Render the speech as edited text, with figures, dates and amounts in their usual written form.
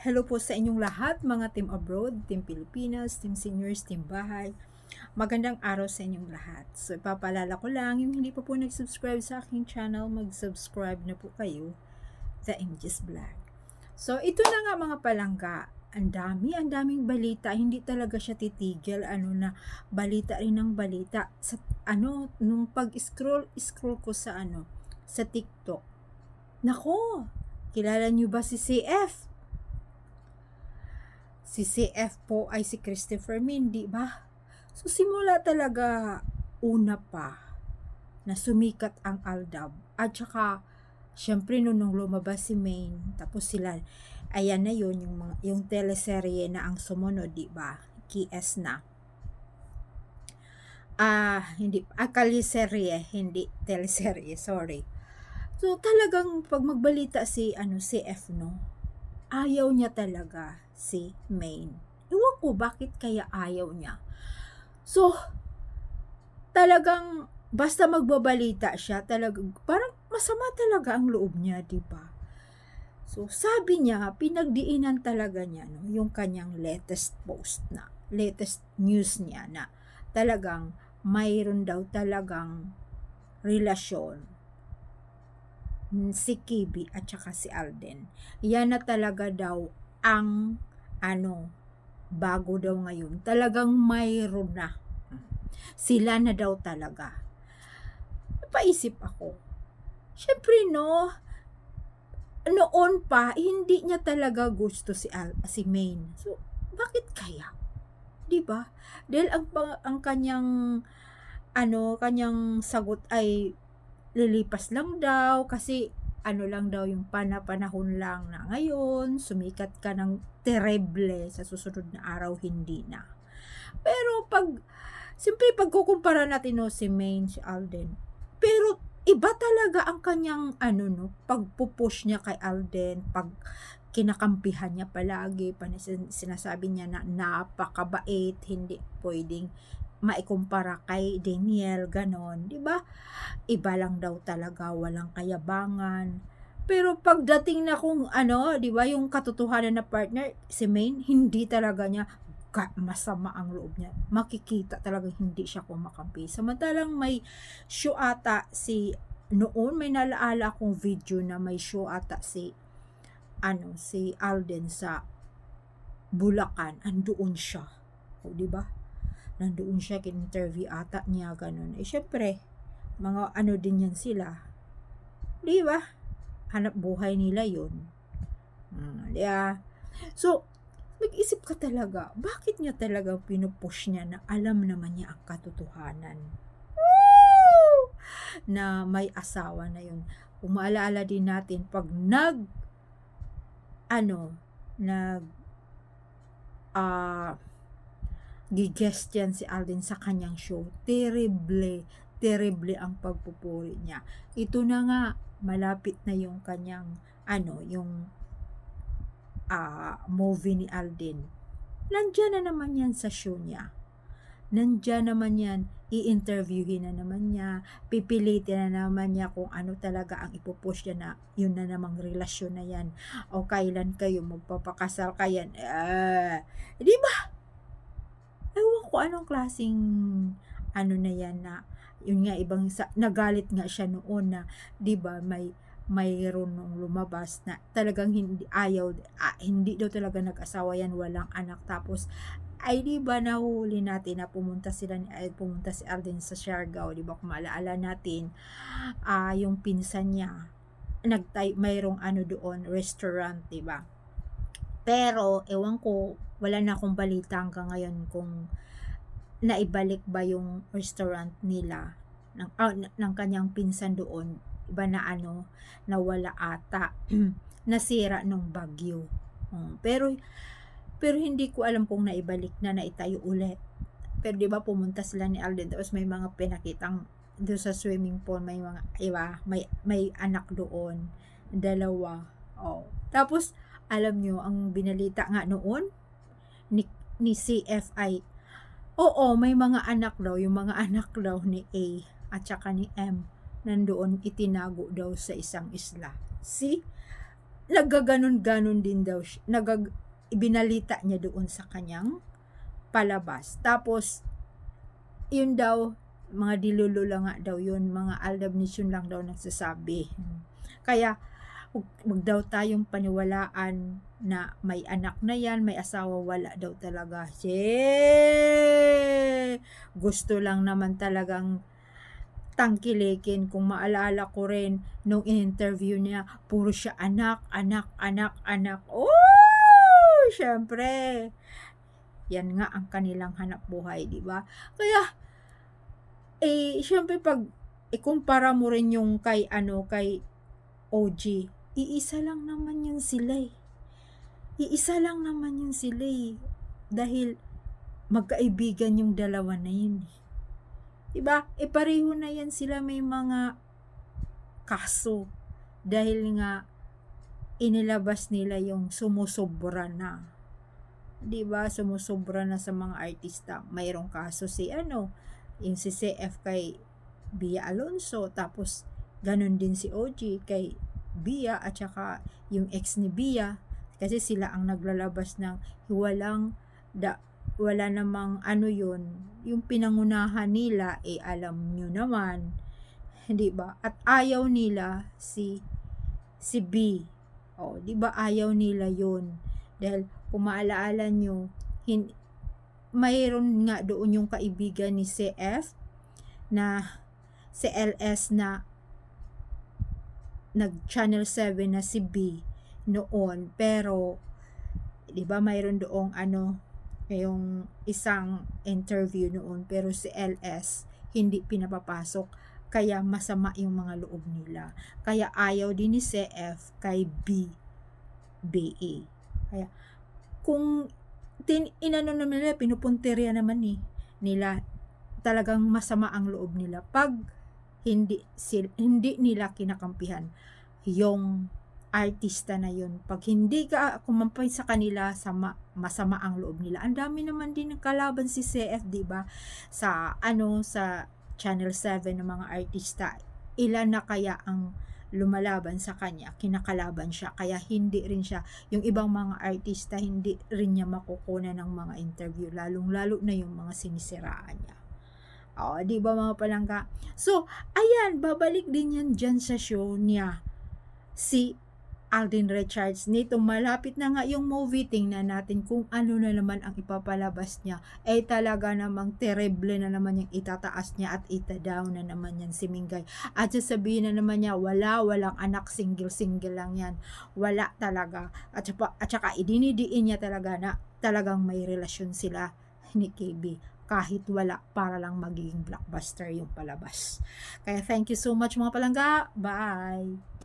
Hello po sa inyong lahat, mga team abroad, team Pilipinas, team seniors, team bahay. Magandang araw sa inyong lahat. So, ipapaalala ko lang, yung hindi pa po nag-subscribe sa aking channel, mag-subscribe na po kayo, The MG's Vlog. So, ito na nga mga palangga. Ang daming balita. Hindi talaga siya titigil. Balita rin ng balita. Nung pag-scroll ko sa TikTok. Nako, kilala niyo ba si CF? Si CF po ay si Christopher Min, di ba? So simula talaga una pa na sumikat ang Aldab. At saka syempre nung lumabas si Maine, tapos sila ayan na yun yung teleserye na ang sumunod, di ba? KS na. Kaliserye, hindi teleserye, sorry. So talagang pag magbalita si CF, no, ayaw niya talaga si Maine. Iwan ko bakit kaya ayaw niya. So, talagang basta magbabalita siya, talagang parang masama talaga ang loob niya, di ba? So, sabi niya, pinagdiinan talaga niya yung kanyang latest news niya na talagang mayroon daw talagang relasyon si Kibi at saka si Alden. Yan na talaga daw ang bago daw ngayon. Talagang mayroon na. Sila na daw talaga. Napaisip ako. Syempre noon pa hindi niya talaga gusto si Maine. So bakit kaya? 'Di ba? Dahil ang kanyang kanyang sagot ay lilipas lang daw kasi lang daw yung panahon lang na ngayon, sumikat ka ng terrible, sa susunod na araw hindi na. Pero siyempre pagkukumpara natin si Maine, si Alden, pero iba talaga ang kanyang pagpupush niya kay Alden, pag kinakampihan niya palagi, sinasabi niya na napakabait, hindi pwedeng maikumpara kay Daniel, ganon, di ba? Iba lang daw talaga, walang kayabangan. Pero pagdating na kung di ba, yung katotohanan na partner, si Maine, hindi talaga niya masama ang loob niya. Makikita talaga hindi siya kumakampi. Samantalang may show ata noon, may nalaala akong video na may show ata si Alden sa Bulacan, andoon siya. O, di ba? Nandoon siya, kin-interview ata niya, ganun. Syempre, mga din yan sila. Di ba? Hanap buhay nila yun. Yeah. So, mag-isip ka talaga, bakit niya talaga pinupush niya na alam naman niya ang katotohanan? Woo! Na may asawa na yun. Kung maalala din natin, pag gigest yan si Alden sa kanyang show, terrible ang pagpupuri niya. Ito na nga, malapit na yung kanyang yung movie ni Alden. Nandiyan na naman yan sa show niya. Nandiyan naman yan, i-interviewin na naman niya, pipilitin na naman niya kung ano talaga ang ipupush niya, na yun na namang relasyon na yan, o kailan kayo magpapakasal kayan. Di ba? Ewan ko anong klaseng na yan, na yun nga, nagalit nga siya noon na, di ba, mayroon nung lumabas na talagang hindi daw talaga nag-asawa yan, walang anak, tapos ay di ba nahuli natin na pumunta si Alden sa Siargao, di ba, kung maalaala natin, yung pinsan niya mayroong doon restaurant, di ba? Pero ewan ko, wala na akong balita hanggang ngayon kung naibalik ba yung restaurant nila ng kanyang pinsan doon. Iba na nawala ata, nasira nung bagyo. Pero hindi ko alam kung naibalik na, naitayo ulit. Pero di ba pumunta sila ni Alden, tapos may mga pinakitang doon sa swimming pool, may mga may anak doon, dalawa. Tapos alam nyo, ang binalita nga noon ni CFI, may mga anak daw, yung mga anak daw ni A at saka ni M, nandoon itinago daw sa isang isla. See? Naggaganon-ganon din daw siya, ibinalita niya doon sa kanyang palabas. Tapos, yun daw, mga dilulula nga daw yun, mga aldabnisyon lang daw nagsasabi. Kaya, wag daw tayong paniwalaan na may anak na yan, may asawa, wala daw talaga. Gusto lang naman talagang tangkilikin. Kung maalala ko rin, nung in-interview niya, puro siya anak, anak, anak, anak. Oh! Syempre, yan nga ang kanilang hanap buhay, di ba? Kaya, syempre pag ikumpara mo rin yung kay OG, iisa lang naman yun sila eh. Iisa lang naman yun sila eh. Dahil magkaibigan yung dalawa na yun eh. Diba? Pareho na yan sila may mga kaso. Dahil nga inilabas nila yung sumusobra na. Diba? Sumusobra na sa mga artista. Mayroong kaso yung si CF kay Bia Alonso. Tapos, ganun din si OG kay Bia at saka yung ex ni Bia. Kasi sila ang naglalabas ng wala namang yun, yung pinangunahan nila, alam nyo naman, di ba? At ayaw nila si B. Di ba ayaw nila yun? Dahil kung maalaala nyo, mayroon nga doon yung kaibigan ni CF na si LS na nag Channel 7 na si B noon, pero di ba mayroon doong yung isang interview noon, pero si LS hindi pinapapasok, kaya masama yung mga loob nila, kaya ayaw din ni CF kay BA. Kaya kung naman nila, pinupuntirya naman nila, talagang masama ang loob nila pag hindi nila kinakampihan yung artista na yun. Pag hindi ka kumampay sa kanila, masama ang loob nila. Ang dami naman din ng kalaban si CF, di ba? Sa sa Channel 7 ng mga artista, ilan na kaya ang lumalaban sa kanya, kinakalaban siya, kaya hindi rin siya, yung ibang mga artista, hindi rin niya makukunan ng mga interview, lalong-lalo na yung mga sinisiraan niya. Di ba mga palangga? So, ayan, babalik din yan dyan sa show niya, si Alden Richards. Nito, malapit na nga yung movie, tingnan natin kung ano na naman ang ipapalabas niya. Talaga namang terrible na naman yung itataas niya at ita-down na naman yan si Mingay. At sasabihin na naman niya, walang anak, single lang yan. Wala talaga. At saka idinidiin niya talaga na talagang may relasyon sila ni KB. Kahit wala, para lang magiging blockbuster yung palabas. Kaya thank you so much mga palangga. Bye!